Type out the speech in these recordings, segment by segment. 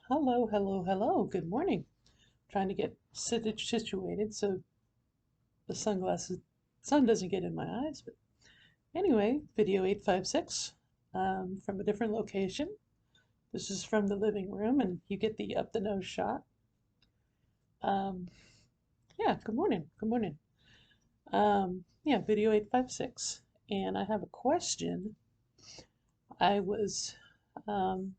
Hello, hello, hello. Good morning. Trying to get situated so the sun doesn't get in my eyes. But anyway, video 856 from a different location. This is from the living room, and you get the up the nose shot. Um, yeah, good morning. Good morning. Yeah, video 856. And I have a question. I was um,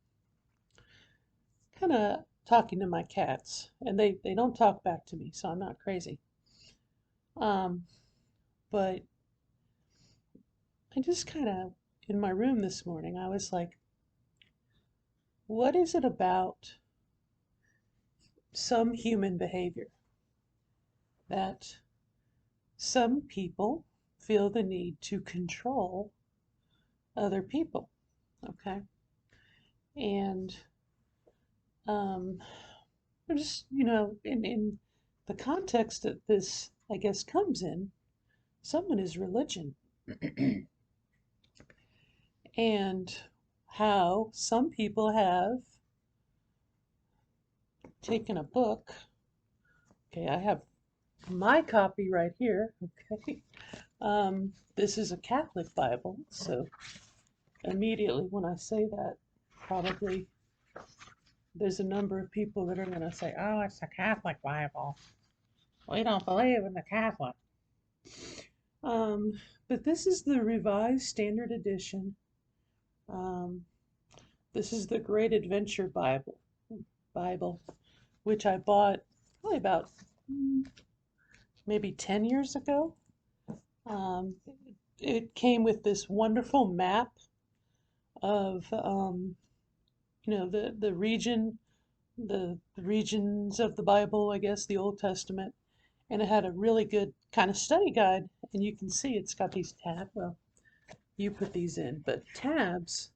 kind of talking to my cats, and they don't talk back to me, so I'm not crazy. Um, but I just kind of, in my room this morning, I was like, what is it about some human behavior that some people feel the need to control other people? Okay. And um, just, in the context that this, I guess, comes in, someone is religion and how some people have taken a book. Okay, I have my copy right here. Okay. This is a Catholic Bible, so immediately when I say that, probably there's a number of people that are going to say, oh, it's a Catholic Bible. We don't believe in the Catholic. Um, but this is the Revised Standard Edition. Um, this is the Great Adventure Bible, which I bought probably about maybe 10 years ago. Um, it came with this wonderful map of the regions of the Bible, I guess, the Old Testament, and it had a really good kind of study guide. And you can see it's got these tabs. Well, you put these in, but tabs,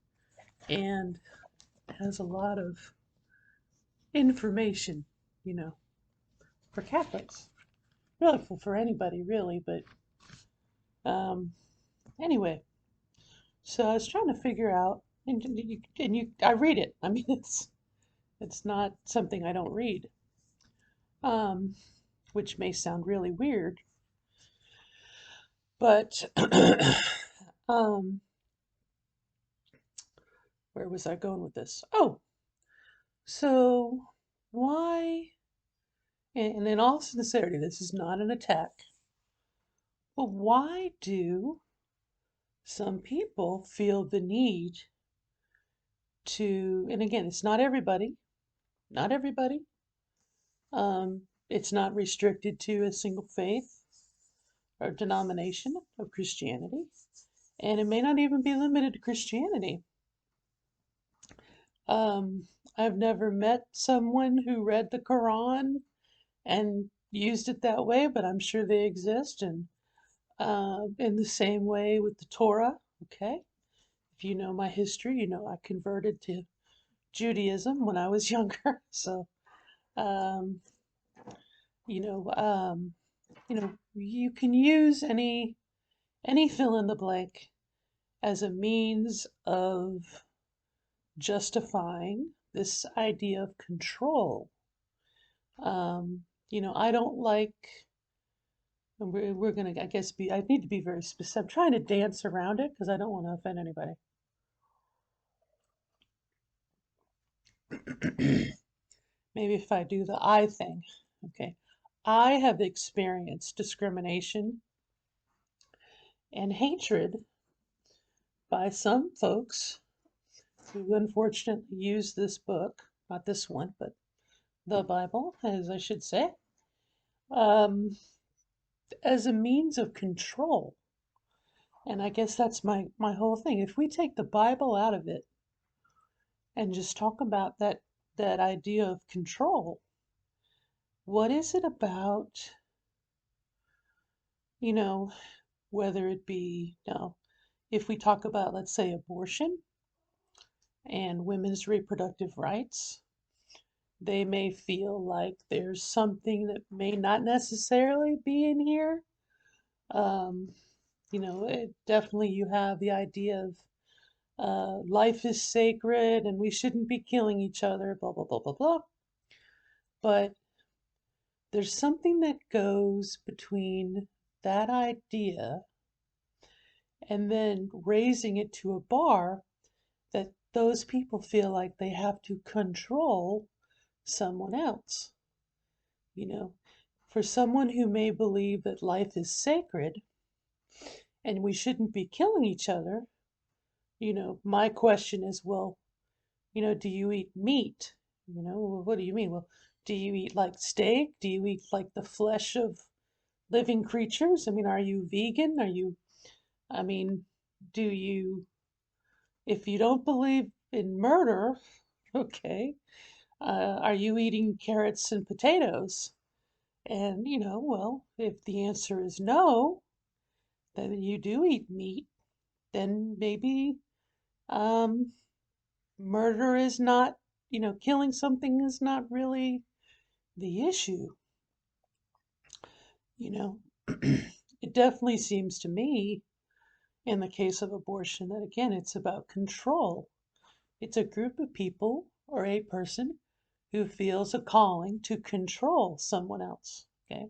and has a lot of information, you know, for Catholics, really for anybody, really. But um, anyway, so I was trying to figure out, I read it. I mean, it's not something I don't read, um, which may sound really weird, but um, where was I going with this? Oh, so why, and in all sincerity, this is not an attack, but why do some people feel the need to, and again, it's not everybody, it's not restricted to a single faith or denomination of Christianity, and it may not even be limited to Christianity. Um, I've never met someone who read the Quran and used it that way, but I'm sure they exist. And in the same way with the Torah, okay? If you know my history, you know I converted to Judaism when I was younger. So, um, you know, um, you can use any fill in the blank as a means of justifying this idea of control. I don't like, and we're going to, I guess, I need to be very specific. I'm trying to dance around it because I don't want to offend anybody. Maybe if I do the I thing, okay. I have experienced discrimination and hatred by some folks who unfortunately use this book, not this one, but the Bible, as I should say, um, as a means of control. And I guess that's my whole thing. If we take the Bible out of it and just talk about that idea of control, what is it about, you know, whether it be, if we talk about, let's say, abortion and women's reproductive rights, they may feel like there's something that may not necessarily be in here. Um, definitely you have the idea of life is sacred and we shouldn't be killing each other, blah, blah, blah, blah, blah. But there's something that goes between that idea and then raising it to a bar that those people feel like they have to control someone else. You know, for someone who may believe that life is sacred and we shouldn't be killing each other, my question is, well, do you eat meat? Well, what do you mean? Well, do you eat like steak? Do you eat like the flesh of living creatures? I mean, are you vegan? I mean, do you, if you don't believe in murder, okay, are you eating carrots and potatoes? And, well, if the answer is no, then you do eat meat, then maybe um, murder is not, killing something is not really the issue. You know, it definitely seems to me, in the case of abortion, that again, it's about control. It's a group of people or a person who feels a calling to control someone else. Okay.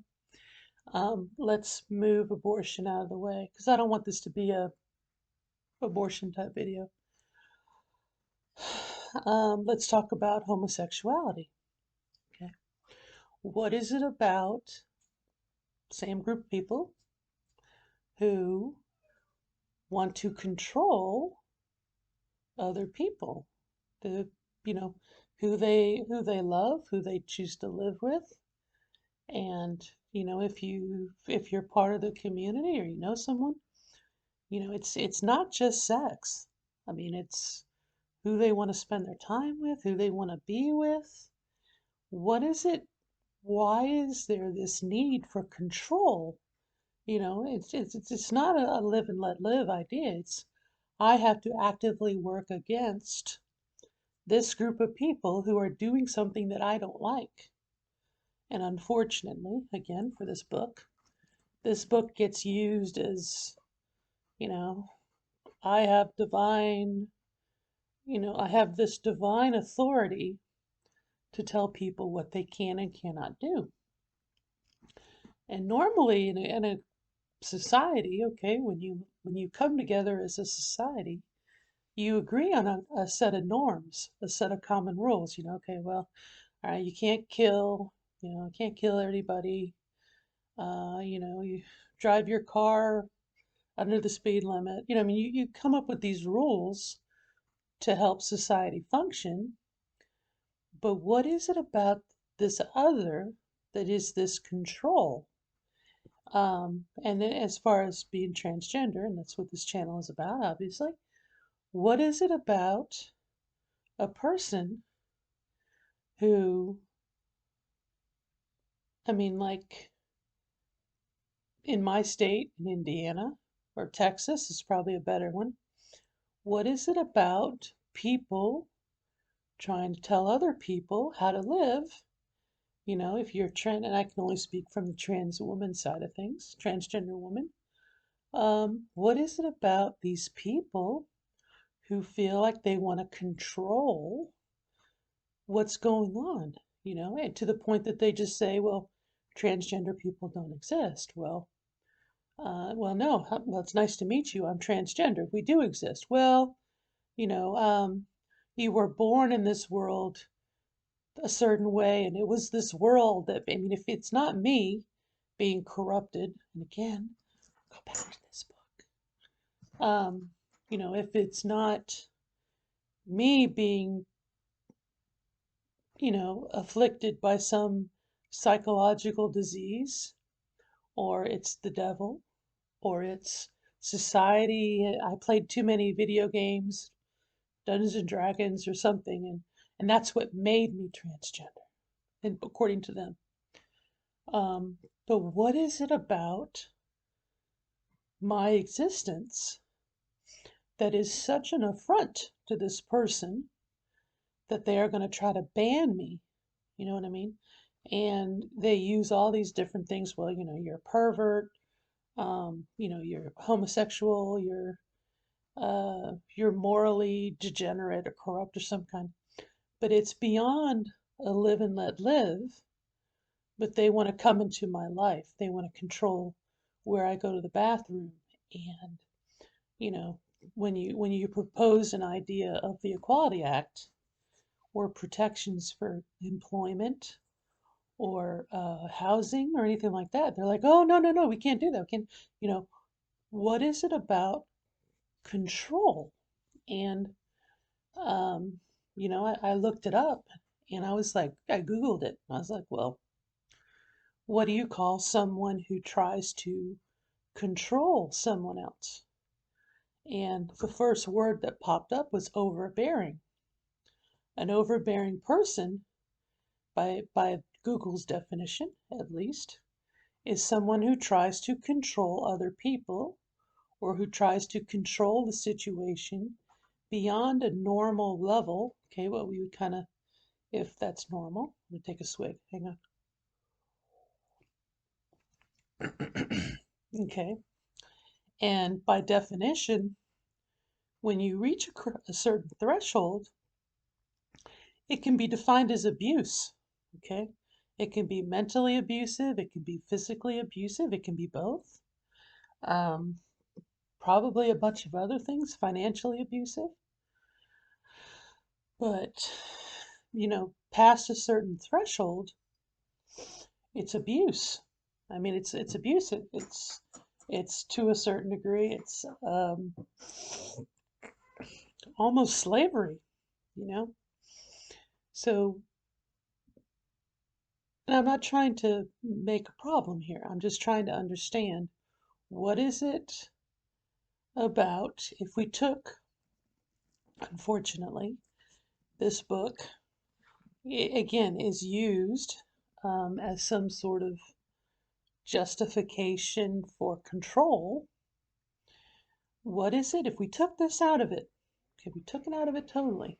Let's move abortion out of the way because I don't want this to be a abortion type video. Let's talk about homosexuality. Okay. What is it about same group of people who want to control other people, the who they love, who they choose to live with, and if you're part of the community or you know someone, it's not just sex. I mean, it's who they want to spend their time with, who they want to be with. What is it? Why is there this need for control? It's not a live and let live idea. It's I have to actively work against this group of people who are doing something that I don't like. And unfortunately, again, for this book gets used as, you know, I have divine, I have this divine authority to tell people what they can and cannot do. And normally in a society, okay, when you come together as a society, you agree on a set of norms, a set of common rules. Okay, well, all right, you can't kill everybody. You drive your car under the speed limit. I mean, you come up with these rules to help society function. But what is it about this other that is this control? And then as far as being transgender, and that's what this channel is about, obviously, what is it about a person who, I mean, like in my state, in Indiana, or Texas is probably a better one. What is it about people trying to tell other people how to live? If you're trans, and I can only speak from the trans woman side of things, transgender woman. What is it about these people who feel like they want to control what's going on? And to the point that they just say, well, transgender people don't exist. No. Well, it's nice to meet you. I'm transgender. We do exist. Well, you know, um, you were born in this world a certain way, and it was this world that, I mean, if it's not me being corrupted, and again, go back to this book. If it's not me being, afflicted by some psychological disease, or it's the devil, or it's society. I played too many video games, Dungeons and Dragons or something, and that's what made me transgender, and according to them. Um, but what is it about my existence that is such an affront to this person that they are going to try to ban me? You know what I mean? And they use all these different things. Well, you're a pervert, you're homosexual, you're you're morally degenerate or corrupt or some kind. But it's beyond a live and let live. But they want to come into my life. They want to control where I go to the bathroom. And, you know, when you propose an idea of the Equality Act or protections for employment or housing or anything like that, they're like, oh, no, no, no, we can't do that. We can, you know, what is it about control? And, um, I looked it up and I was like, I Googled it. I was like, well, what do you call someone who tries to control someone else? And the first word that popped up was overbearing. An overbearing person, by Google's definition at least, is someone who tries to control other people or who tries to control the situation beyond a normal level. Okay, what we would kind of, if that's normal, let me take a swig. Hang on. Okay, and by definition, when you reach a certain threshold, it can be defined as abuse. Okay, it can be mentally abusive, it can be physically abusive, it can be both. Um, Probably a bunch of other things, financially abusive. But, past a certain threshold, it's abuse. I mean, it's abusive. It's to a certain degree, it's almost slavery, you know? So, and I'm not trying to make a problem here. I'm just trying to understand what is it about if we took, unfortunately, this book, again, is used as some sort of justification for control. What is it if we took this out of it? Okay, we took it out of it totally,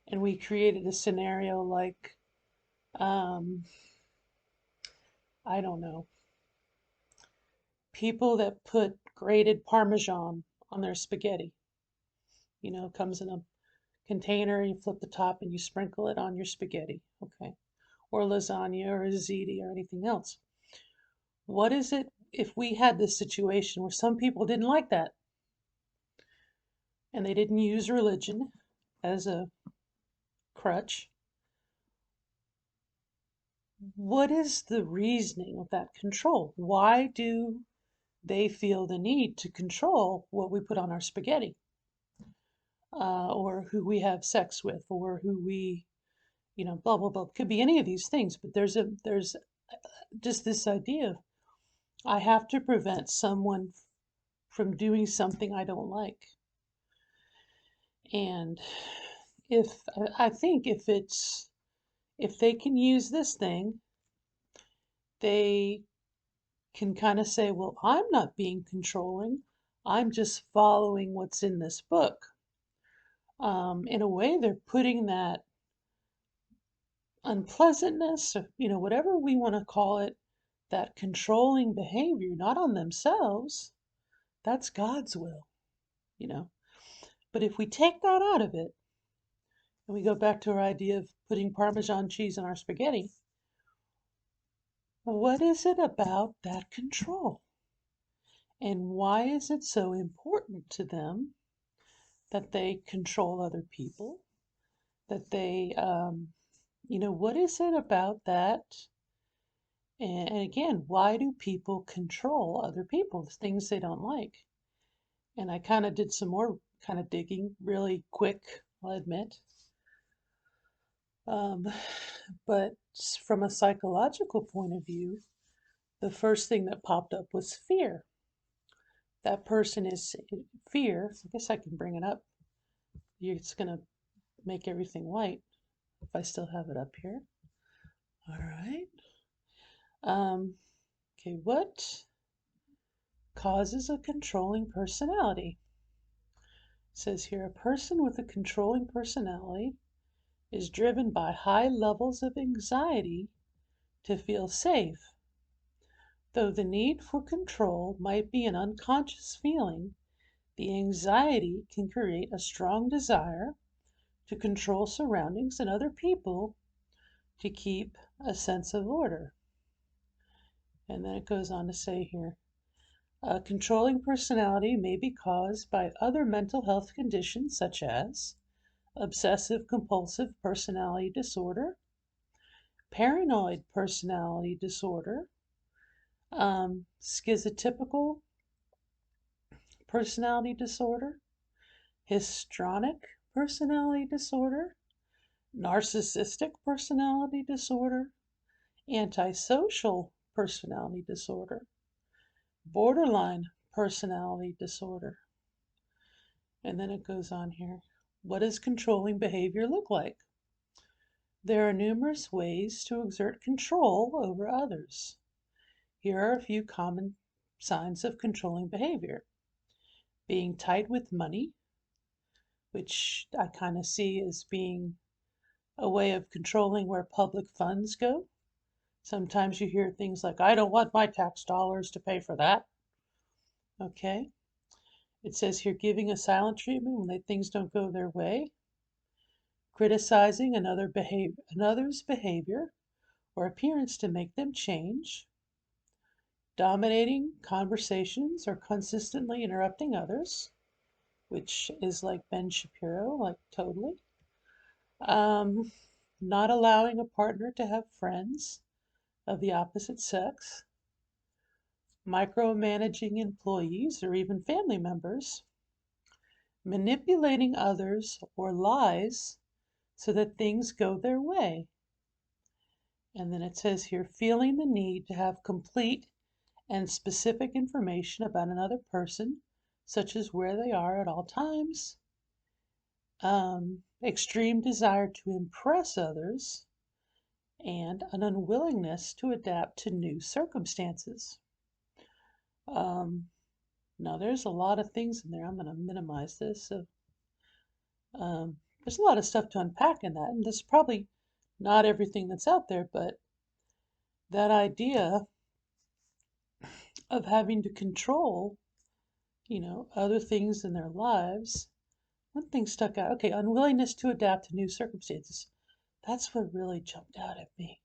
and we created a scenario like, um, I don't know, people that put grated Parmesan on their spaghetti. It comes in a container, you flip the top and you sprinkle it on your spaghetti, okay? Or lasagna or ziti or anything else. What is it if we had this situation where some people didn't like that and they didn't use religion as a crutch? What is the reasoning of that control? Why do they feel the need to control what we put on our spaghetti, or who we have sex with, or who we, blah blah blah? Could be any of these things, but there's just this idea of I have to prevent someone from doing something I don't like. And if I think if they can use this thing, they can kind of say, well, I'm not being controlling. I'm just following what's in this book. In a way, they're putting that unpleasantness, or, whatever we want to call it, that controlling behavior, not on themselves. That's God's will, you know. But if we take that out of it, and we go back to our idea of putting Parmesan cheese on our spaghetti, what is it about that control? And why is it so important to them that they control other people? That they, what is it about that? And again, why do people control other people, the things they don't like? And I kind of did some more kind of digging, really quick, I'll admit. Um, but from a psychological point of view, the first thing that popped up was fear. That person is fear. I guess I can bring it up. It's going to make everything white if I still have it up here. All right. Okay, what causes a controlling personality? It says here, a person with a controlling personality is driven by high levels of anxiety to feel safe. Though the need for control might be an unconscious feeling, The anxiety can create a strong desire to control surroundings and other people to keep a sense of order. And then it goes on to say here, a controlling personality may be caused by other mental health conditions such as obsessive compulsive personality disorder, paranoid personality disorder, schizotypical personality disorder, histrionic personality disorder, narcissistic personality disorder, antisocial personality disorder, borderline personality disorder. And then it goes on here. What does controlling behavior look like? There are numerous ways to exert control over others. Here are a few common signs of controlling behavior. Being tight with money, which I kind of see as being a way of controlling where public funds go. Sometimes you hear things like, I don't want my tax dollars to pay for that. Okay. It says here, giving a silent treatment when things don't go their way. Criticizing another's behavior or appearance to make them change. Dominating conversations or consistently interrupting others, which is like Ben Shapiro, like totally. Not allowing a partner to have friends of the opposite sex. Micromanaging employees or even family members. Manipulating others or lies so that things go their way. And then it says here, feeling the need to have complete and specific information about another person, such as where they are at all times, extreme desire to impress others, and an unwillingness to adapt to new circumstances. Now, there's a lot of things in there. I'm going to minimize this. So, there's a lot of stuff to unpack in that, and this is probably not everything that's out there, but that idea of having to control, other things in their lives. One thing stuck out. Okay, unwillingness to adapt to new circumstances. That's what really jumped out at me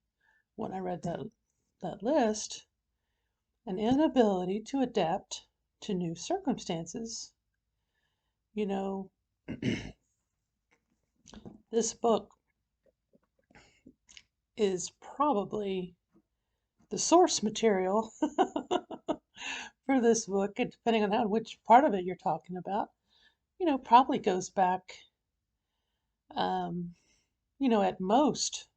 when I read that list. An inability to adapt to new circumstances. This book is probably the source material for this book, and depending on which part of it you're talking about, probably goes back, at most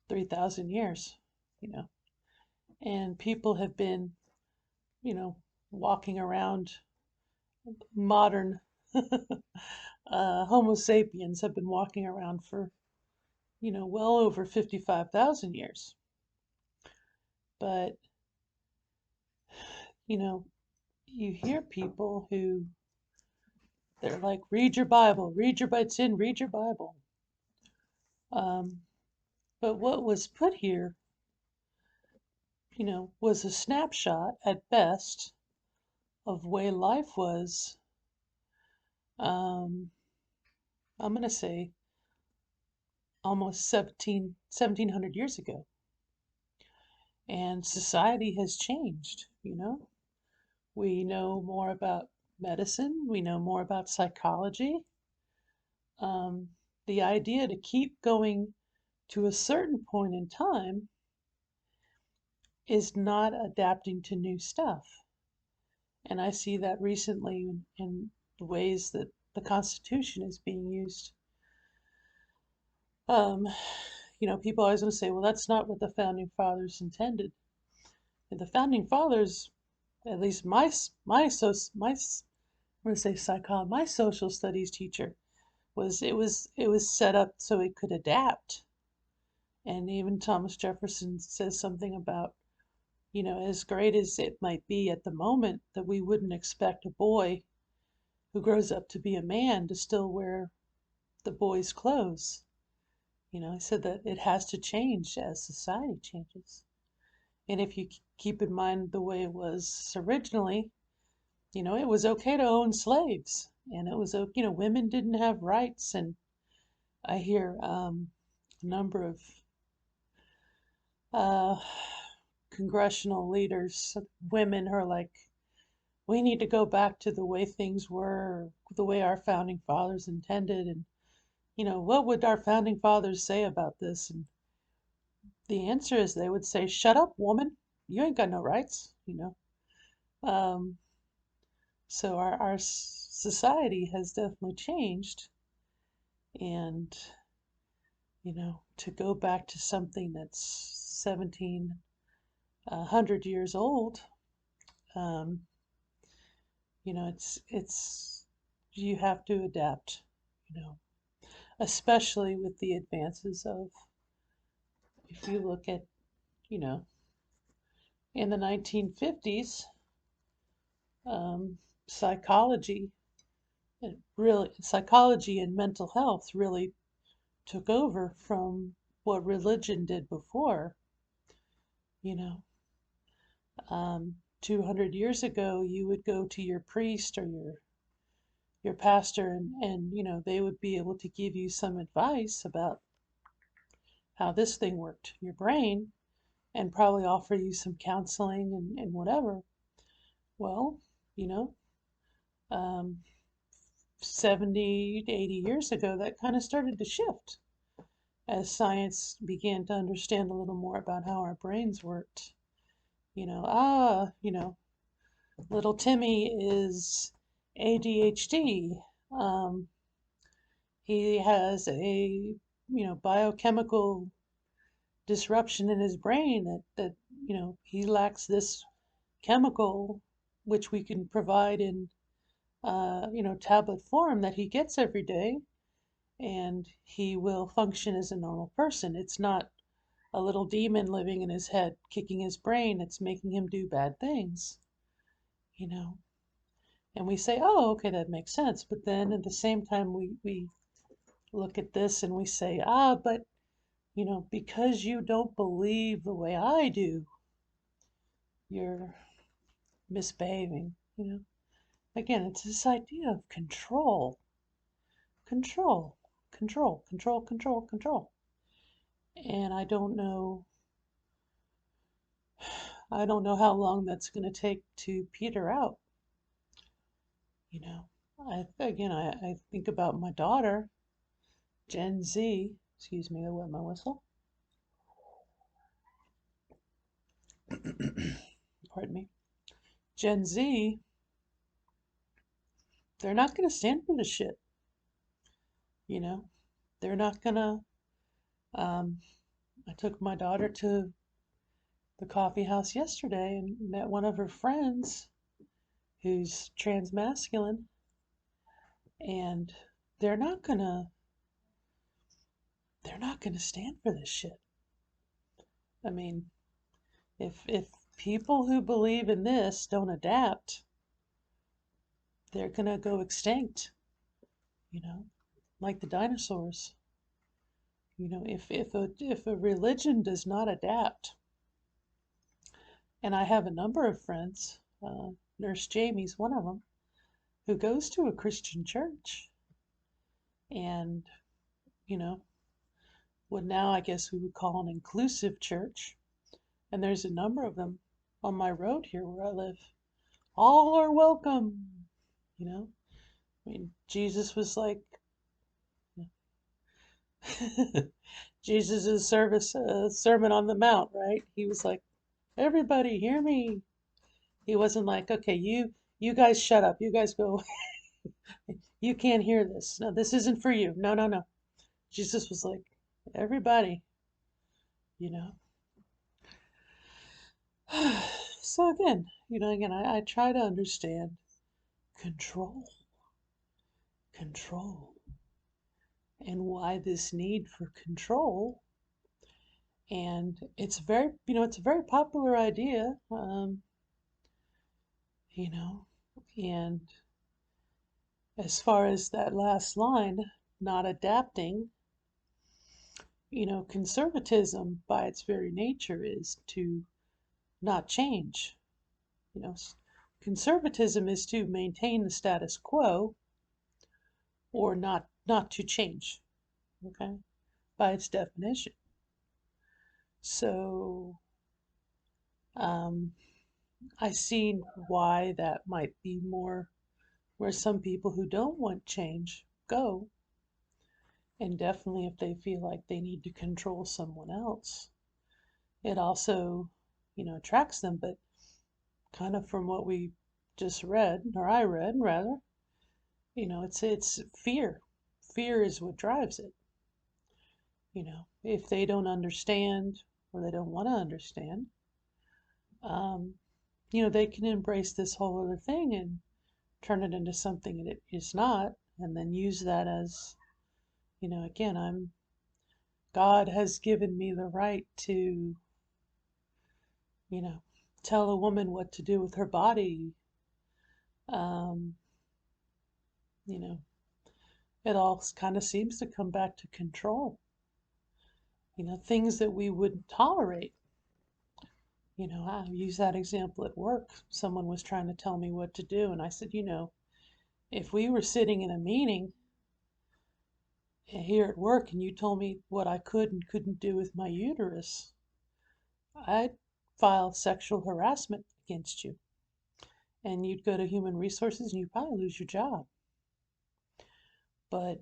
3,000 years, and people have been, walking around, modern Homo sapiens have been walking around for, well over 55,000 years. But, you hear people who, they're like, read your Bible, read your Bible. But what was put here, was a snapshot at best of way life was, I'm going to say, almost 1700 years ago. And society has changed, We know more about medicine. We know more about psychology. The idea to keep going to a certain point in time is not adapting to new stuff. And I see that recently in the ways that the Constitution is being used. People always want to say, well, that's not what the Founding Fathers intended. And the Founding Fathers, at least my social studies teacher, it was set up so it could adapt. And even Thomas Jefferson says something about, as great as it might be at the moment, that we wouldn't expect a boy who grows up to be a man to still wear the boy's clothes. I said that it has to change as society changes. And if you keep in mind the way it was originally, it was okay to own slaves, and it was, women didn't have rights. And I hear a number of uh, congressional leaders, women, who are like, we need to go back to the way things were, the way our founding fathers intended. And, what would our founding fathers say about this? And the answer is they would say, shut up, woman. You ain't got no rights. Um, so our society has definitely changed. And, to go back to something that's 1700 years old, um, it's you have to adapt, you know, especially with the advances of, if you look at, you know, in the 1950s, um, psychology, psychology and mental health really took over from what religion did before. You know, 200 years ago, you would go to your priest or your pastor, and they would be able to give you some advice about how this thing worked, your brain, and probably offer you some counseling and whatever. Well, you know, um, 70 to 80 years ago, that kind of started to shift as science began to understand a little more about how our brains worked. Little Timmy is ADHD. Um, he has a, biochemical disruption in his brain that he lacks this chemical, which we can provide in, tablet form that he gets every day, and he will function as a normal person. It's not a little demon living in his head, kicking his brain. It's making him do bad things, you know. And we say, oh, okay, that makes sense. But then at the same time, we look at this and we say, but, because you don't believe the way I do, you're misbehaving, Again, it's this idea of control, control, control, control, control, control. And I don't know how long that's going to take to peter out. I think about my daughter, Gen Z. Excuse me, I wet my whistle. Pardon me. Gen Z, they're not going to stand for this shit. You know, they're not going to. I took my daughter to the coffee house yesterday and met one of her friends who's transmasculine, and they're not going to. They're not going to stand for this shit. I mean, if people who believe in this don't adapt, they're going to go extinct, you know, like the dinosaurs. If a religion does not adapt, and I have a number of friends, Nurse Jamie's one of them, who goes to a Christian church, and you know, what now I guess we would call an inclusive church, and there's a number of them on my road here where I live. All are welcome, you know. I mean, Jesus was like, Jesus' Sermon on the Mount, right? He was like, everybody hear me. He wasn't like, okay, you guys shut up. You guys go. You can't hear this. No, this isn't for you. No, no, no. Jesus was like, everybody, you know. So again, I try to understand control, control, and why this need for control. And it's a very popular idea, you know, and as far as that last line, not adapting, conservatism by its very nature is to not change. You know, Conservatism is to maintain the status quo or not to change, okay, by its definition. So I see why that might be more where some people who don't want change go. And definitely if they feel like they need to control someone else, it also, attracts them. But kind of from what we just read, or I read rather, it's fear. Fear is what drives it. If they don't understand or they don't want to understand, um, they can embrace this whole other thing and turn it into something that it is not, and then use that as, again, God has given me the right to, you know, tell a woman what to do with her body. Um, you know, it all kind of seems to come back to control. Things that we wouldn't tolerate. I use that example at work. Someone was trying to tell me what to do, and I said, if we were sitting in a meeting here at work and you told me what I could and couldn't do with my uterus, I'd file sexual harassment against you. And you'd go to human resources and you'd probably lose your job. But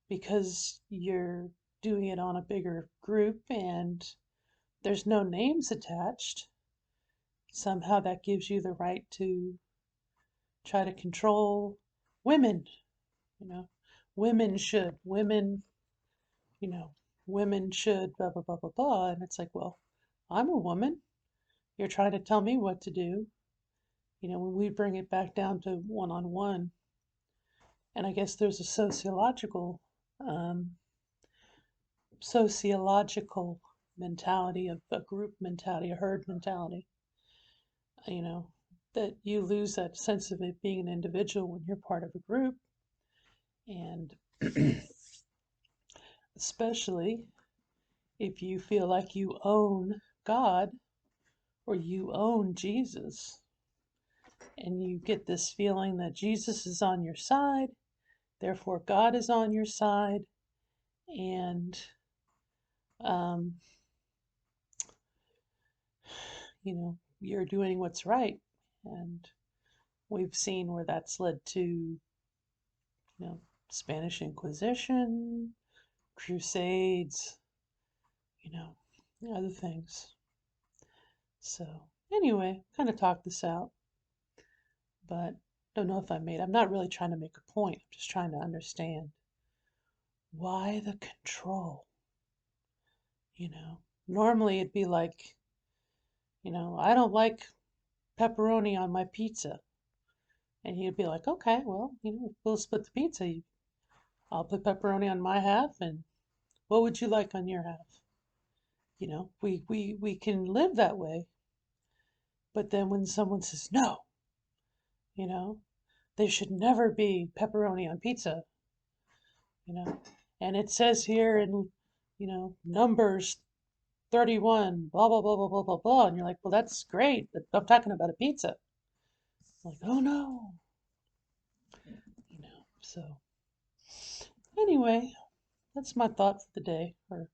because you're doing it on a bigger group and there's no names attached, somehow that gives you the right to try to control women. You know, women should, you know, women should, blah, blah, blah, blah, blah. And it's like, well, I'm a woman. You're trying to tell me what to do. When we bring it back down to one-on-one, and I guess there's a um, sociological mentality of a group mentality, a herd mentality, you know, that you lose that sense of it being an individual when you're part of a group. And especially if you feel like you own God or you own Jesus, and you get this feeling that Jesus is on your side, therefore God is on your side, and um, you're doing what's right. And we've seen where that's led to, Spanish Inquisition, Crusades, you know, other things. So anyway, kind of talked this out, but don't know if I'm not really trying to make a point. I'm just trying to understand why the control, you know. Normally it'd be like, I don't like pepperoni on my pizza. And you'd be like, okay, well, we'll split the pizza. I'll put pepperoni on my half, and what would you like on your half? We can live that way. But then when someone says no, you know, there should never be pepperoni on pizza, you know, and it says here in, Numbers 31, blah, blah, blah, blah, blah, blah, blah. And you're like, well, that's great, but I'm talking about a pizza. Like, oh no, so anyway, that's my thought for the day, or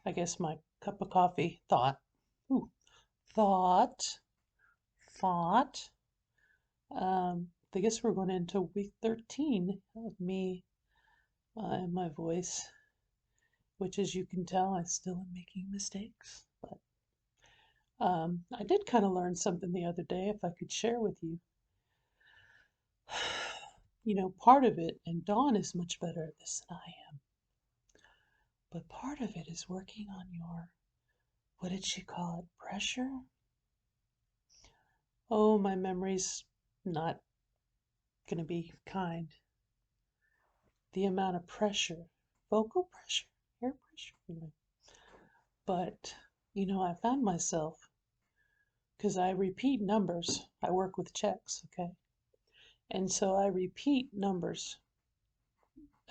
I guess my cup of coffee thought. Ooh, thought, thought. I guess we're going into week 13 of me and my voice, which, as you can tell, I still am making mistakes. But I did kind of learn something the other day, if I could share with you. Part of it, and Dawn is much better at this than I am, but part of it is working on your, what did she call it, pressure? Oh, my memory's not going to be kind. The amount of pressure, vocal pressure, hair pressure, But, I found myself, because I repeat numbers. I work with checks, okay? And so I repeat numbers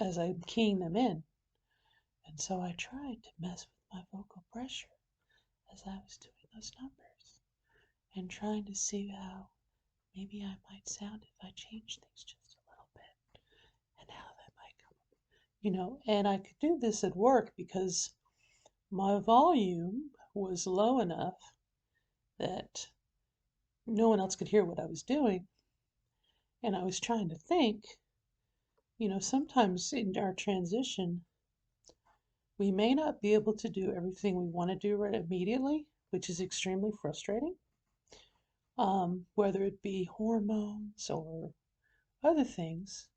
as I'm keying them in. And so I tried to mess with my vocal pressure as I was doing those numbers and trying to see how maybe I might sound if I change things just a little bit, and how that might come. And I could do this at work because my volume was low enough that no one else could hear what I was doing. And I was trying to think, sometimes in our transition, we may not be able to do everything we want to do right immediately, which is extremely frustrating. Whether it be hormones or other things.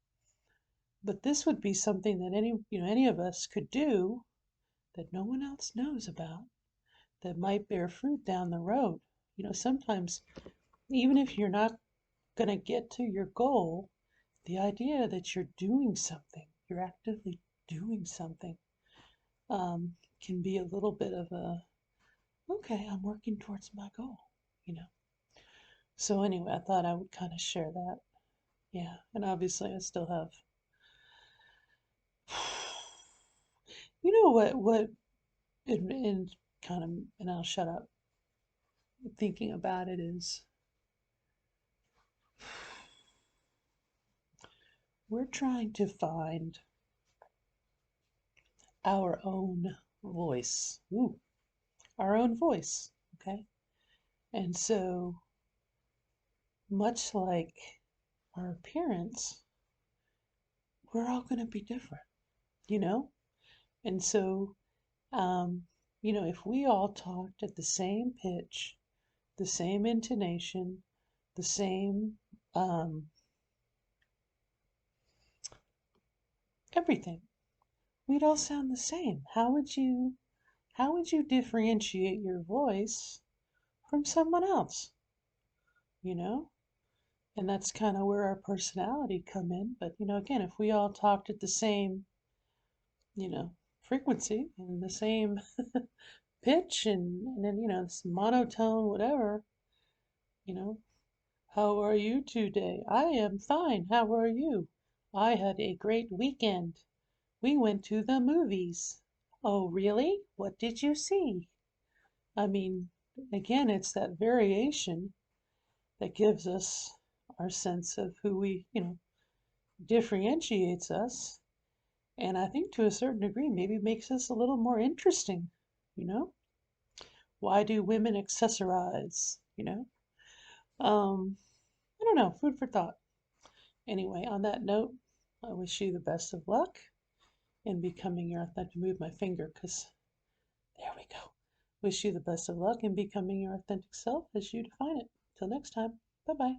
But this would be something that any of us could do that no one else knows about that might bear fruit down the road. Sometimes even if you're not going to get to your goal, the idea that you're doing something, you're actively doing something, can be a little bit of a, okay, I'm working towards my goal. So anyway, I thought I would kind of share that. Yeah, and obviously I still have, what, and kind of, and I'll shut up, thinking about it is, we're trying to find our own voice. Ooh, our own voice, okay? And so, much like our appearance, we're all going to be different, you know? And so, if we all talked at the same pitch, the same intonation, the same everything, we'd all sound the same. How would you differentiate your voice from someone else? You know? And that's kind of where our personality come in. But again, if we all talked at the same, you know, frequency and the same pitch and then, this monotone, whatever, you know, how are you today? I am fine. How are you? I had a great weekend. We went to the movies. Oh, really? What did you see? I mean, again, it's that variation that gives us our sense of who differentiates us. And I think to a certain degree, maybe makes us a little more interesting, you know? Why do women accessorize, I don't know, food for thought. Anyway, on that note, I wish you the best of luck in becoming your authentic, move my finger because there we go. Wish you the best of luck in becoming your authentic self as you define it. Till next time, bye bye.